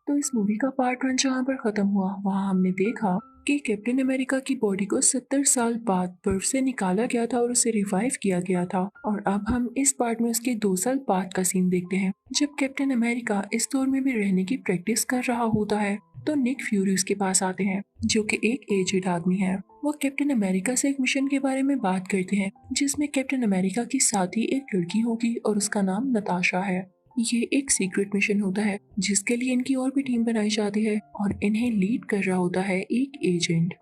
तो इस मूवी का पार्ट 1 जहाँ पर खत्म हुआ वहाँ हमने देखा कि कैप्टन अमेरिका की बॉडी को 70 साल बाद बर्फ से निकाला गया था और उसे रिवाइव किया गया था। और अब हम इस पार्ट में उसके 2 साल बाद का सीन देखते हैं जब कैप्टन अमेरिका इस दौर में भी रहने की प्रैक्टिस कर रहा होता है। तो निक फ्यूरी उसके पास आते हैं जो कि एक एजेड आदमी है। वो कैप्टन अमेरिका से एक मिशन के बारे में बात करते हैं जिसमें कैप्टन अमेरिका की साथ ही एक लड़की होगी और उसका नाम नताशा है। ये एक सीक्रेट मिशन होता है जिसके लिए इनकी और भी टीम बनाई जाती है और इन्हें लीड कर रहा होता है एक एजेंट।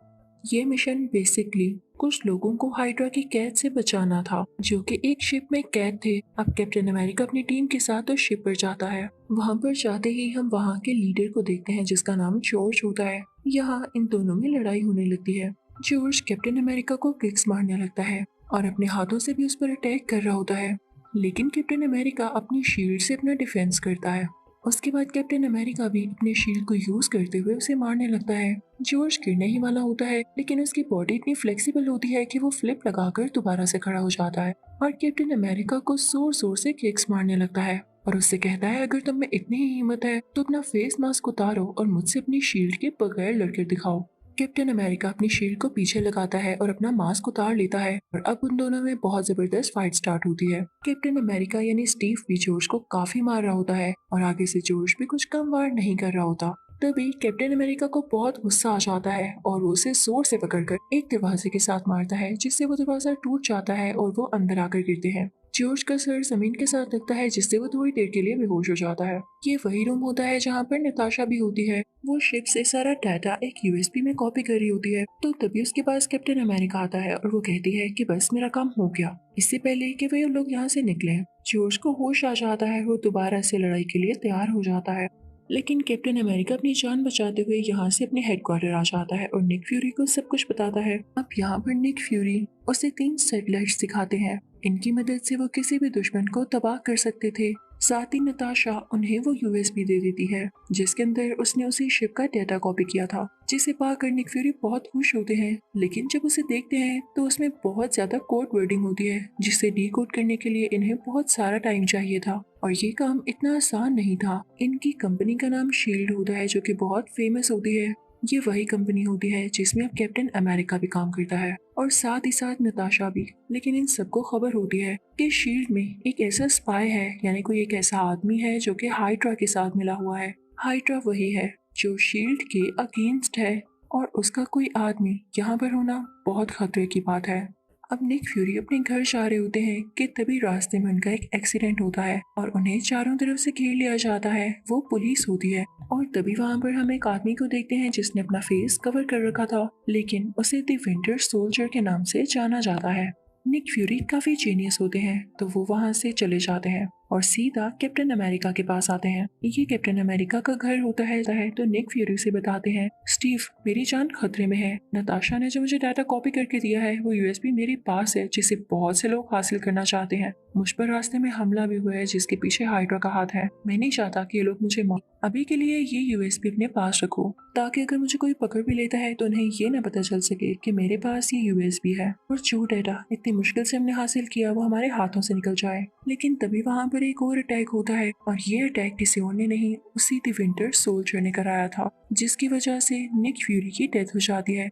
ये मिशन बेसिकली कुछ लोगों को हाइड्रा की कैद से बचाना था जो कि एक शिप में कैद थे। अब कैप्टन अमेरिका अपनी टीम के साथ उस शिप पर जाता है। वहां पर जाते ही हम वहां के लीडर को देखते हैं जिसका नाम जॉर्ज होता है। यहाँ इन दोनों में लड़ाई होने लगती है। जॉर्ज कैप्टन अमेरिका को किक्स मारने लगता है और अपने हाथों से भी उस पर अटैक कर रहा होता है, लेकिन कैप्टन अमेरिका अपनी शील्ड से अपना डिफेंस करता है। उसके बाद कैप्टन अमेरिका भी अपने शील्ड को यूज करते हुए उसे मारने लगता है। जॉर्ज गिरने ही वाला होता है लेकिन उसकी बॉडी इतनी फ्लेक्सिबल होती है कि वो फ्लिप लगाकर दोबारा से खड़ा हो जाता है और कैप्टन अमेरिका को जोर जोर से किक्स मारने लगता है और उससे कहता है अगर तुम में इतनी ही हिम्मत है तो अपना फेस मास्क उतारो और मुझसे अपनी शील्ड के बगैर लड़कर दिखाओ। कैप्टन अमेरिका अपनी शील्ड को पीछे लगाता है और अपना मास्क उतार लेता है और अब उन दोनों में बहुत जबरदस्त फाइट स्टार्ट होती है। कैप्टन अमेरिका यानी स्टीव भी जॉर्ज को काफी मार रहा होता है और आगे से जॉर्ज भी कुछ कम वार नहीं कर रहा होता। तभी कैप्टन अमेरिका को बहुत गुस्सा आ जाता है और वो उसे जोर से पकड़कर एक दरवाजे के साथ मारता है जिससे वो दरवाजा टूट जाता है और वो अंदर आकर गिरते हैं। जॉर्ज का सर जमीन के साथ लगता है जिससे वो थोड़ी देर के लिए बेहोश हो जाता है। ये वही रूम होता है जहाँ पर नताशा भी होती है। वो शिप से सारा डाटा एक यूएसबी में कॉपी कर रही होती है। तो तभी उसके पास कैप्टन अमेरिका आता है और वो कहती है कि बस मेरा काम हो गया। इससे पहले कि वे लोग यहाँ से निकले जॉर्ज को होश आ जाता है। वो दोबारा से लड़ाई के लिए तैयार हो जाता है, लेकिन कैप्टन अमेरिका अपनी जान बचाते हुए यहाँ से अपने हेडक्वार्टर आ जाता है और निक फ्यूरी को सब कुछ बताता है। अब यहाँ पर निक फ्यूरी उसे 3 सैटेलाइट्स दिखाते हैं। इनकी मदद से वो किसी भी दुश्मन को तबाह कर सकते थे। साथ ही नताशा उन्हें वो यूएसबी दे देती है जिसके अंदर उसने उसी शिप का डेटा कॉपी किया था, जिसे पाकर निक फ्यूरी बहुत खुश होते हैं। लेकिन जब उसे देखते हैं तो उसमें बहुत ज्यादा कोड वर्डिंग होती है जिसे डीकोड करने के लिए इन्हें बहुत सारा टाइम चाहिए था और ये काम इतना आसान नहीं था। इनकी कंपनी का नाम शील्ड होता है जो कि बहुत फेमस होती है। ये वही कंपनी होती है जिसमें अब कैप्टन अमेरिका भी काम करता है और साथ ही साथ नताशा भी। लेकिन इन सबको खबर होती है कि शील्ड में एक ऐसा स्पाई है, यानी कोई एक ऐसा आदमी है जो कि हाइड्रा के साथ मिला हुआ है। हाइड्रा वही है जो शील्ड के अगेंस्ट है और उसका कोई आदमी यहाँ पर होना बहुत खतरे की बात है। अब निक फ्यूरी अपने घर जा रहे होते हैं कि तभी रास्ते में उनका एक एक्सीडेंट होता है और उन्हें चारों तरफ से घेर लिया जाता है। वो पुलिस होती है और तभी वहां पर हम एक आदमी को देखते हैं जिसने अपना फेस कवर कर रखा था, लेकिन उसे द विंटर सोल्जर के नाम से जाना जाता है। निक फ्यूरी काफी जीनियस होते हैं तो वो वहां से चले जाते हैं और सीधा कैप्टन अमेरिका के पास आते हैं। ये कैप्टन अमेरिका का घर होता है तो निक फ्यूरी से बताते हैं स्टीव मेरी जान खतरे में है। नताशा ने जो मुझे डाटा कॉपी करके दिया है वो यूएसबी मेरे पास है जिसे बहुत से लोग हासिल करना चाहते हैं। मुझ पर रास्ते में हमला भी हुआ है जिसके पीछे हाइड्रा का हाथ है। मैं नहीं चाहता कि ये लोग मुझे मार। अभी के लिए ये यूएसबी अपने पास रखो ताकि अगर मुझे कोई पकड़ भी लेता है तो उन्हें ये ना पता चल सके कि मेरे पास ये यूएसबी है और जो डाटा इतनी मुश्किल से हमने हासिल किया वो हमारे हाथों से निकल जाए। लेकिन तभी वहां पर एक और अटैक होता है और ये अटैक किसी और ने नहीं, उसी द विंटर सोल्जर ने कराया था, जिसकी वजह से निक फ्यूरी की डेथ हो जाती है।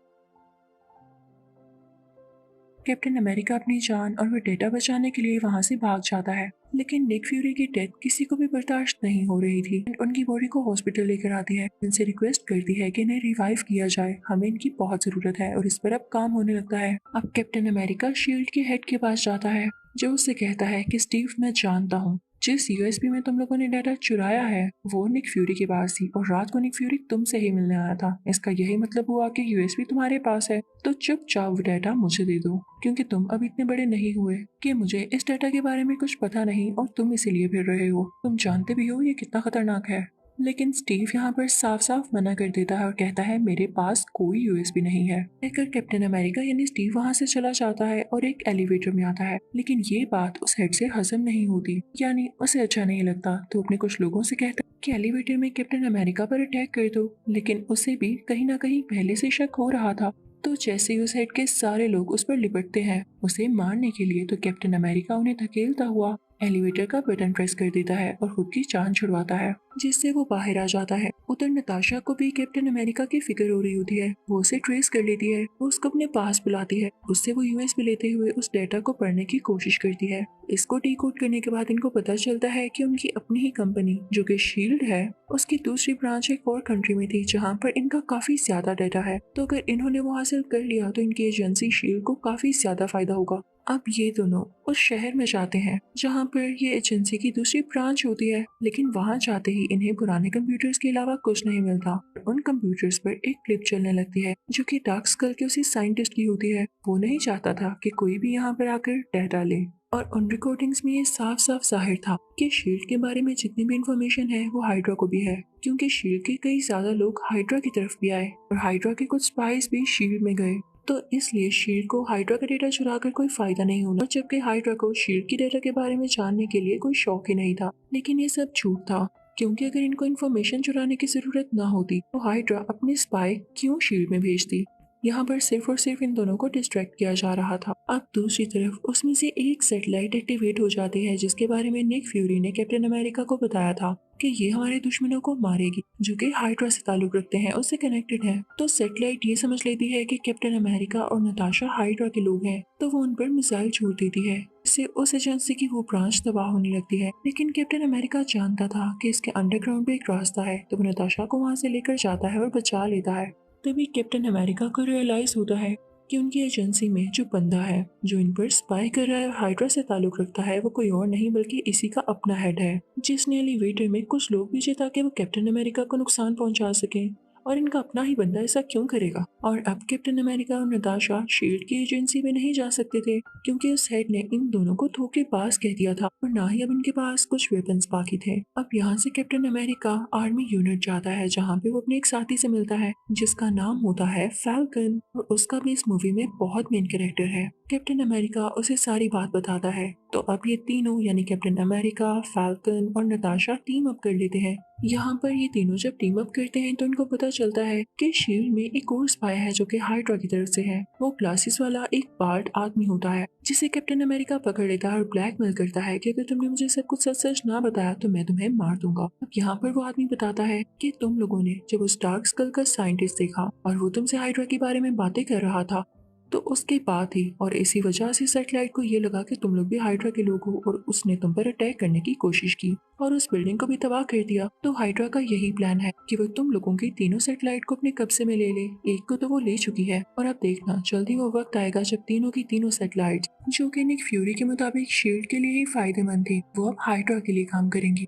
कैप्टन अमेरिका अपनी जान और वो डेटा बचाने के लिए वहां से भाग जाता है, लेकिन निक फ्यूरी की डेथ किसी को भी बर्दाश्त नहीं हो रही थी। उनकी बॉडी को हॉस्पिटल लेकर आती है, इनसे रिक्वेस्ट करती है कि इन्हें रिवाइव किया जाए, हमें इनकी बहुत जरूरत है और इस पर अब काम होने लगता है। अब कैप्टन अमेरिका शील्ड के हेड के पास जाता है जो उससे कहता है कि स्टीव मैं जानता हूँ जिस यूएसबी में तुम लोगों ने डाटा चुराया है वो निक फ्यूरी के पास थी और रात को निक फ्यूरी तुमसे ही मिलने आया था। इसका यही मतलब हुआ कि यूएसबी तुम्हारे पास है तो चुपचाप वो डाटा मुझे दे दो, क्योंकि तुम अब इतने बड़े नहीं हुए कि मुझे इस डाटा के बारे में कुछ पता नहीं और तुम इसीलिए फिर रहे हो। तुम जानते भी हो ये कितना खतरनाक है। लेकिन स्टीव यहाँ पर साफ साफ मना कर देता है और कहता है मेरे पास कोई यूएसबी नहीं है। कहकर कैप्टन अमेरिका यानी स्टीव वहाँ से चला जाता है और एक एलिवेटर में आता है, लेकिन ये बात उस हेड से हजम नहीं होती, यानी उसे अच्छा नहीं लगता। तो अपने कुछ लोगों से कहता है कि एलिवेटर में कैप्टन अमेरिका पर अटैक कर दो, लेकिन उसे भी कहीं ना कहीं पहले से शक हो रहा था। तो जैसे ही उस हेड के सारे लोग उस पर लिपटते हैं उसे मारने के लिए, तो कैप्टन अमेरिका उन्हें धकेलता हुआ एलिवेटर का बटन प्रेस कर देता है और खुद की जान छुड़वाता है, जिससे वो बाहर आ जाता है। उधर नताशा को भी कैप्टन अमेरिका की फिक्र हो रही होती है। वो उसे ट्रेस कर लेती है, वो उसको अपने पास बुलाती है। उससे वो यूएस में लेते हुए उस डेटा को पढ़ने की कोशिश करती है। इसको डिकोड करने के बाद इनको पता चलता है कि उनकी अपनी ही कंपनी जो कि शील्ड है, उसकी दूसरी ब्रांच एक और कंट्री में थी जहाँ पर इनका काफी ज्यादा डेटा है। तो अगर इन्होंने वो हासिल कर लिया तो इनकी एजेंसी शील्ड को काफी ज्यादा फायदा होगा। अब ये दोनों उस शहर में जाते हैं जहाँ पर ये एजेंसी की दूसरी ब्रांच होती है, लेकिन वहाँ जाते ही इन्हें पुराने कंप्यूटर्स के अलावा कुछ नहीं मिलता। उन कंप्यूटर्स पर एक क्लिप चलने लगती है जो कि डार्क स्कल के उसी साइंटिस्ट की होती है। वो नहीं चाहता था कि कोई भी यहाँ पर आकर डेटा ले, और उन रिकॉर्डिंग्स में ये साफ साफ जाहिर था कि शील्ड के बारे में जितनी भी इंफॉर्मेशन है वो हाइड्रा को भी है, क्योंकि शील्ड के कई ज्यादा लोग हाइड्रा की तरफ भी आए और हाइड्रा के कुछ स्पाइस भी शील्ड में गए। तो इसलिए शील्ड को हाइड्रा का डेटा चुरा कर कोई फायदा नहीं होना, जबकि हाइड्रा को शील्ड की डेटा के बारे में जानने के लिए कोई शौक ही नहीं था। लेकिन ये सब झूठ था, क्योंकि अगर इनको इन्फॉर्मेशन चुराने की जरूरत ना होती तो हाइड्रा अपने स्पाई क्यों शील्ड में भेजती। यहाँ पर सिर्फ और सिर्फ इन दोनों को डिस्ट्रैक्ट किया जा रहा था। अब दूसरी तरफ उसमें से एक सैटेलाइट एक्टिवेट हो जाती है जिसके बारे में निक फ्यूरी ने कैप्टन अमेरिका को बताया था कि ये हमारे दुश्मनों को मारेगी, जो कि हाइड्रा से ताल्लुक रखते हैं, उससे कनेक्टेड है। तो सैटेलाइट ये समझ लेती है कि कैप्टन अमेरिका और नताशा हाइड्रा के लोग हैं, तो वो उन पर मिसाइल छोड़ देती है। इससे उस एजेंसी की वो ब्रांच तबाह होने लगती है। लेकिन कैप्टन अमेरिका जानता था कि इसके अंडरग्राउंड पे एक रास्ता है, तो वो नताशा को वहाँ से लेकर जाता है और बचा लेता है। तभी कैप्टन अमेरिका को रियलाइज होता है कि उनकी एजेंसी में जो बंदा है जो इन पर स्पाई कर रहा है, हाइड्रा से ताल्लुक रखता है, वो कोई और नहीं बल्कि इसी का अपना हेड है, जिसने एलिवेटर में कुछ लोग भेजे ताकि वो कैप्टन अमेरिका को नुकसान पहुंचा सके। और इनका अपना ही बंदा ऐसा क्यों करेगा। और अब कैप्टन अमेरिका और नताशा शील्ड की एजेंसी में नहीं जा सकते थे, क्योंकि उस हेड ने इन दोनों को धोखेबाज कह दिया था और ना ही अब इनके पास कुछ वेपन्स बाकी थे। अब यहाँ से कैप्टन अमेरिका आर्मी यूनिट जाता है जहाँ पे वो अपने एक साथी से मिलता है जिसका नाम होता है फैल्कन, और उसका भी इस मूवी में बहुत मेन कैरेक्टर है। कैप्टन अमेरिका उसे सारी बात बताता है। तो अब ये तीनों यानी कैप्टन अमेरिका, फैल्कन और नताशा टीम अप कर लेते हैं। यहाँ पर ये तीनों जब टीम अप करते हैं तो उनको पता चलता है कि शील्ड में एक और स्पाई है जो कि हाइड्रा की तरफ से है। वो ग्लासेस वाला एक बार्ड आदमी होता है जिसे कैप्टन अमेरिका पकड़ लेता है और ब्लैकमेल करता है कि अगर तुमने मुझे सब कुछ सच सच ना बताया तो मैं तुम्हें मार दूंगा। अब यहाँ पर वो आदमी बताता है कि तुम लोगों ने जब उस डार्क स्कल का साइंटिस्ट देखा और वो तुमसे हाइड्रा के बारे में बातें कर रहा था, तो उसके बाद ही और इसी वजह से सैटेलाइट को ये लगा कि तुम लोग भी हाइड्रा के लोग हो और उसने तुम पर अटैक करने की कोशिश की और उस बिल्डिंग को भी तबाह कर दिया। तो हाइड्रा का यही प्लान है कि वो तुम लोगों की तीनों सैटेलाइट को अपने कब्जे में ले ले। एक को तो वो ले चुकी है और अब देखना जल्दी वो वक्त आएगा जब तीनों की तीनों सैटेलाइट, जो कि निक फ्यूरी के मुताबिक शील्ड के लिए ही फायदेमंद थी, वो अब हाइड्रा के लिए काम करेंगी।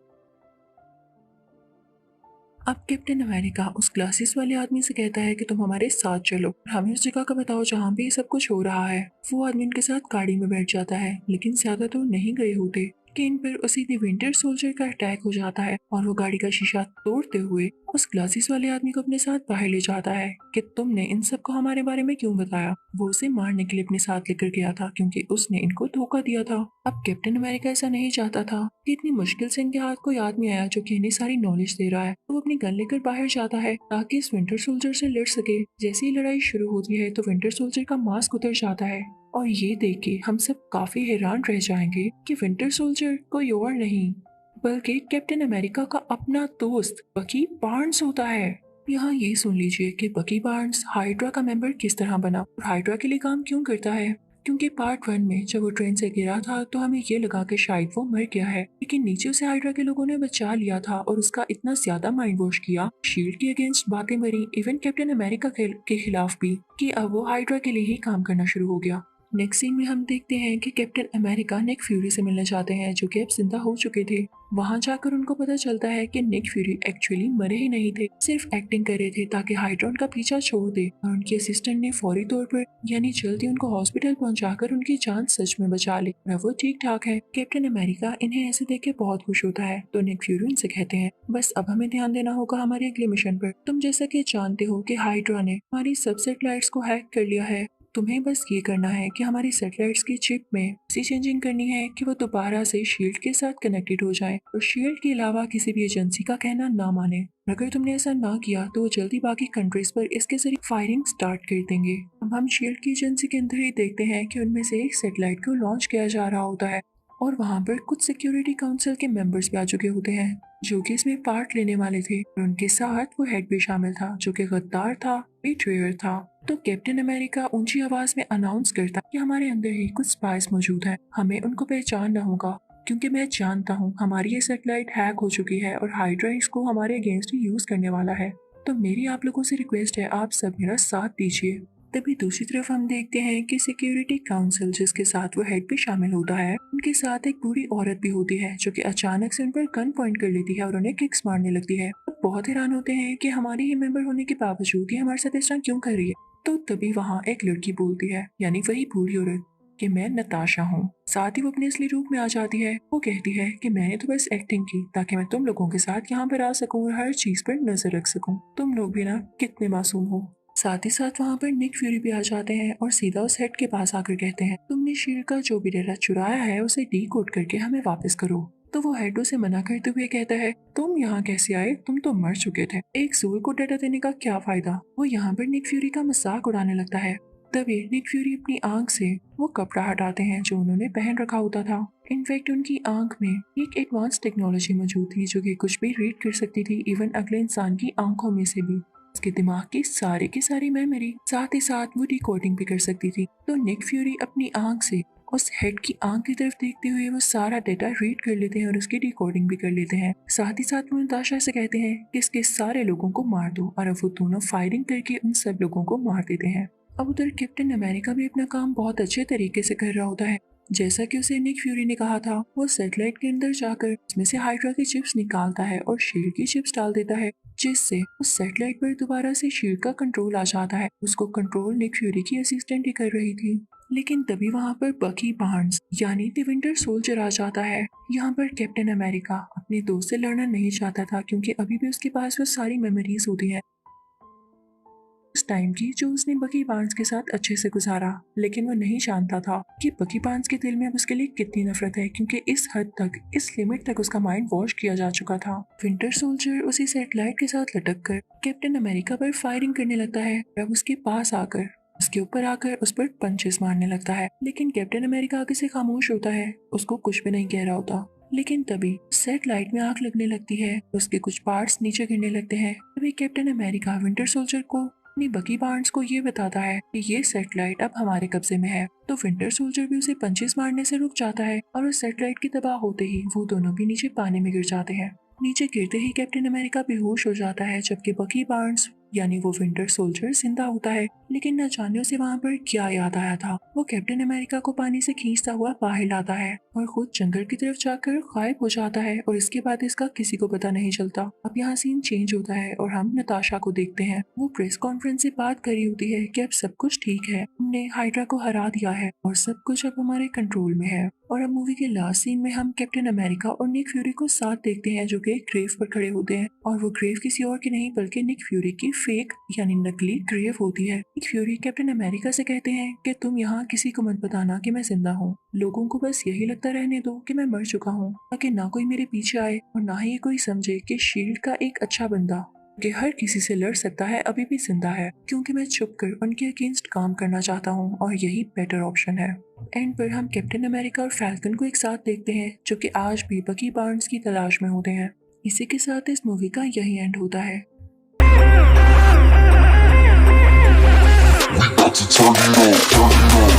अब कैप्टन अमेरिका उस ग्लासेस वाले आदमी से कहता है कि तुम हमारे साथ चलो और हमें उस जगह का बताओ जहाँ पे ये सब कुछ हो रहा है। वो आदमी उनके साथ गाड़ी में बैठ जाता है, लेकिन ज्यादा दूर नहीं गए होते कि इन पर उसी दिन विंटर सोल्जर का अटैक हो जाता है और वो गाड़ी का शीशा तोड़ते हुए उस ग्लासेस वाले आदमी को अपने साथ बाहर ले जाता है कि तुमने इन सब को हमारे बारे में क्यों बताया। वो उसे मारने के लिए अपने साथ लेकर गया था क्योंकि उसने इनको धोखा दिया था। अब कैप्टन अमेरिका ऐसा नहीं चाहता था कि इतनी मुश्किल से इनके हाथ कोई आदमी आया जो कि इन्हें सारी नॉलेज दे रहा है, तो वो अपनी गन लेकर बाहर जाता है ताकि इस विंटर सोल्जर से लड़ सके। जैसे ही लड़ाई शुरू होती है तो विंटर सोल्जर का मास्क उतर जाता है और ये देख के हम सब काफी हैरान रह जाएंगे कि विंटर सोल्जर कोई और नहीं बल्कि कैप्टन अमेरिका का अपना दोस्त बकी बार्न्स होता है। यहाँ ये सुन लीजिए कि बकी बार्न्स हाइड्रा का मेंबर किस तरह बना और हाइड्रा के लिए काम क्यों करता है। क्योंकि पार्ट 1 में जब वो ट्रेन से गिरा था तो हमें ये लगा कि शायद वो मर गया है, लेकिन नीचे उसे हाइड्रा के लोगों ने बचा लिया था और उसका इतना ज्यादा माइंड वॉश किया, शील्ड के अगेंस्ट बातें मरी, इवन कैप्टन अमेरिका के खिलाफ भी, कि अब वो हाइड्रा के लिए ही काम करना शुरू हो गया। नेक्स्ट सीन में हम देखते हैं कि कैप्टन अमेरिका निक फ्यूरी से मिलने जाते हैं जो कि अब जिंदा हो चुके थे। वहां जाकर उनको पता चलता है कि निक फ्यूरी एक्चुअली मरे ही नहीं थे, सिर्फ एक्टिंग कर रहे थे ताकि हाइड्रा उनका पीछा छोड़ दे, और उनके असिस्टेंट ने फौरी तौर पर यानी जल्दी उनको हॉस्पिटल पहुंचाकर उनकी जान सच में बचा ली और वो ठीक ठाक है। कैप्टन अमेरिका इन्हें ऐसे देख के बहुत खुश होता है तो निक फ्यूरी उनसे कहते हैं बस अब हमें ध्यान देना होगा हमारे अगले मिशन पर। तुम जैसा कि जानते हो कि हाइड्रा ने हमारी सब सैटेलाइट्स को हैक कर लिया है, तुम्हें बस ये करना है कि हमारी सैटेलाइट्स की चिप में ऐसी चेंजिंग करनी है कि वो दोबारा से शील्ड के साथ कनेक्टेड हो जाए और शील्ड के अलावा किसी भी एजेंसी का कहना ना माने। अगर तुमने ऐसा ना किया तो वो जल्दी बाकी कंट्रीज पर इसके जरिए फायरिंग स्टार्ट कर देंगे। अब हम शील्ड की एजेंसी के अंदर ही देखते हैं कि उनमें से एक सैटेलाइट को लॉन्च किया जा रहा होता है और वहाँ पर कुछ सिक्योरिटी काउंसिल के मेंबर्स भी आ चुके होते हैं जो कि इसमें पार्ट लेने वाले थे और उनके साथ वो हेड भी शामिल था जो कि गद्दार था, बीट्रेयर था। तो कैप्टन अमेरिका ऊंची आवाज में अनाउंस करता कि हमारे अंदर ही कुछ स्पाइस मौजूद हैं, हमें उनको पहचानना होगा क्योंकि मैं जानता हूँ हमारी ये सैटेलाइट हैक हो चुकी है और हाइड्रा इसको हमारे अगेंस्ट ही यूज करने वाला है। तो मेरी आप लोगों से रिक्वेस्ट है, आप सब मेरा साथ दीजिए। तभी दूसरी तरफ हम देखते हैं कि सिक्योरिटी काउंसिल जिसके साथ वो हेड भी शामिल होता है, उनके साथ एक बूढ़ी औरत भी होती है जो कि अचानक से उन पर गन पॉइंट कर लेती है और उन्हें किक्स मारने लगती है। वो बहुत हैरान होते हैं कि हमारी ही मेंबर होने के बावजूद ये हमारे साथ इस तरह क्यों कर रही है। तो तभी वहाँ एक लड़की बोलती है, यानी वही बूढ़ी औरत, कि मैं नताशा हूँ। साथ ही वो अपने असली रूप में आ जाती है। वो कहती है कि मैंने तो बस एक्टिंग की ताकि मैं तुम लोगों के साथ यहाँ पर आ सकूँ और हर चीज पर नजर रख सकूँ। तुम लोग भी ना कितने मासूम हो। साथ ही साथ वहाँ पर निक फ्यूरी भी आ जाते हैं और सीधा उस हेड के पास आकर कहते हैं, तुमने शील्ड का जो भी डेटा चुराया है उसे डीकोड करके हमें वापस करो। तो वो हेड उसे मना करते हुए कहता है, तुम यहाँ कैसे आए, तुम तो मर चुके थे, एक सोल को डेटा देने का क्या फायदा। वो यहाँ पर निक फ्यूरी का मजाक उड़ाने लगता है। तभी निक फ्यूरी अपनी आंख से वो कपड़ा हटाते हैं जो उन्होंने पहन रखा होता था। इनफैक्ट उनकी आंख में एक एडवांस टेक्नोलॉजी मौजूद थी जो कि कुछ भी रीड कर सकती थी, इवन अगले इंसान की आंखों में से भी। उसके दिमाग की सारी मेमोरी, साथ ही साथ वो डिकोडिंग भी कर सकती थी। तो निक फ्यूरी अपनी आंख से उस हेड की आंख की तरफ देखते हुए वो सारा डेटा रीड कर लेते हैं और उसकी डिकोडिंग भी कर लेते हैं। साथ ही साथ वो नताशा से कहते हैं कि इसके सारे लोगों को मार दो, और अब वो दोनों फायरिंग करके उन सब लोगों को मार देते हैं। अब उधर कैप्टन अमेरिका भी अपना काम बहुत अच्छे तरीके से कर रहा होता है। जैसा कि उसे निक फ्यूरी ने कहा था, वो सैटेलाइट के अंदर जाकर उसमें से हाइड्रा की चिप्स निकालता है और शील्ड की चिप्स डाल देता है, जिससे उस सैटेलाइट पर दोबारा से शील्ड का कंट्रोल आ जाता है। उसको कंट्रोल निक फ्यूरी की असिस्टेंट ही कर रही थी। लेकिन तभी वहाँ पर बकी बार्न्स यानी द विंटर सोल्जर आ जाता है। यहाँ पर कैप्टन अमेरिका अपने दोस्त से लड़ना नहीं चाहता था क्योंकि अभी भी उसके पास वो सारी मेमोरीज होती हैं उस टाइम की जो उसने बकी बार्न्स के साथ अच्छे से गुजारा। लेकिन वो नहीं जानता था कि बकी बार्न्स के दिल में अब उसके लिए कितनी नफरत है, क्योंकि इस हद तक, इस लिमिट तक उसका माइंड वॉश किया जा चुका था। विंटर सोल्जर उसी सैटेलाइट के साथ लटक कर कैप्टन अमेरिका पर फायरिंग करने लगता है। अब उसके पास आकर उसके ऊपर आकर उस पर पंचेस मारने लगता है, लेकिन कैप्टन अमेरिका आगे से खामोश होता है, उसको कुछ भी नहीं कह रहा होता। लेकिन तभी सैटेलाइट में आग लगने लगती है, उसके कुछ पार्ट्स नीचे गिरने लगते हैं। तभी कैप्टन अमेरिका विंटर सोल्जर को अपनी बकी बार्न्स को ये बताता है कि ये सैटेलाइट अब हमारे कब्जे में है। तो विंटर सोल्जर भी उसे पंचेस मारने से रुक जाता है और उस सैटेलाइट की तबाह होते ही वो दोनों भी नीचे पानी में गिर जाते हैं। नीचे गिरते ही कैप्टन अमेरिका बेहोश हो जाता है, जबकि बकी बार्न्स यानी वो विंटर सोल्जर जिंदा होता है। लेकिन न जाने उसे वहाँ पर क्या याद आया था। वो कैप्टन अमेरिका को पानी से खींचता हुआ बाहर लाता है और खुद जंगल की तरफ जाकर गायब हो जाता है, और इसके बाद इसका किसी को पता नहीं चलता। अब यहाँ सीन चेंज होता है और हम नताशा को देखते हैं। वो प्रेस कॉन्फ्रेंस से बात करी होती है कि अब सब कुछ ठीक है, हमने हाइड्रा को हरा दिया है और सब कुछ अब हमारे कंट्रोल में है। और अब मूवी के लास्ट सीन में हम कैप्टन अमेरिका और निक फ्यूरी को साथ देखते हैं जो कि एक ग्रेव पर खड़े होते हैं, और वो ग्रेव किसी और की नहीं बल्कि निक फ्यूरी की फेक यानी नकली ग्रेव होती है। निक फ्यूरी कैप्टन अमेरिका से कहते हैं कि तुम यहाँ किसी को मत बताना कि मैं जिंदा हूँ, लोगों को बस यही लगता रहने दो कि मैं मर चुका हूँ, ताकि ना कोई मेरे पीछे आए और ना ही कोई समझे कि शील्ड का एक अच्छा बंदा कि हर किसी से लड़ सकता है अभी भी जिंदा है, क्योंकि मैं छुप कर उनके अगेंस्ट काम करना चाहता हूँ और यही बेटर ऑप्शन है। एंड पर हम कैप्टन अमेरिका और फैल्कन को एक साथ देखते हैं जो कि आज भी बकी बार्न्स की तलाश में होते हैं। इसी के साथ इस मूवी का यही एंड होता है। We got to turn it on.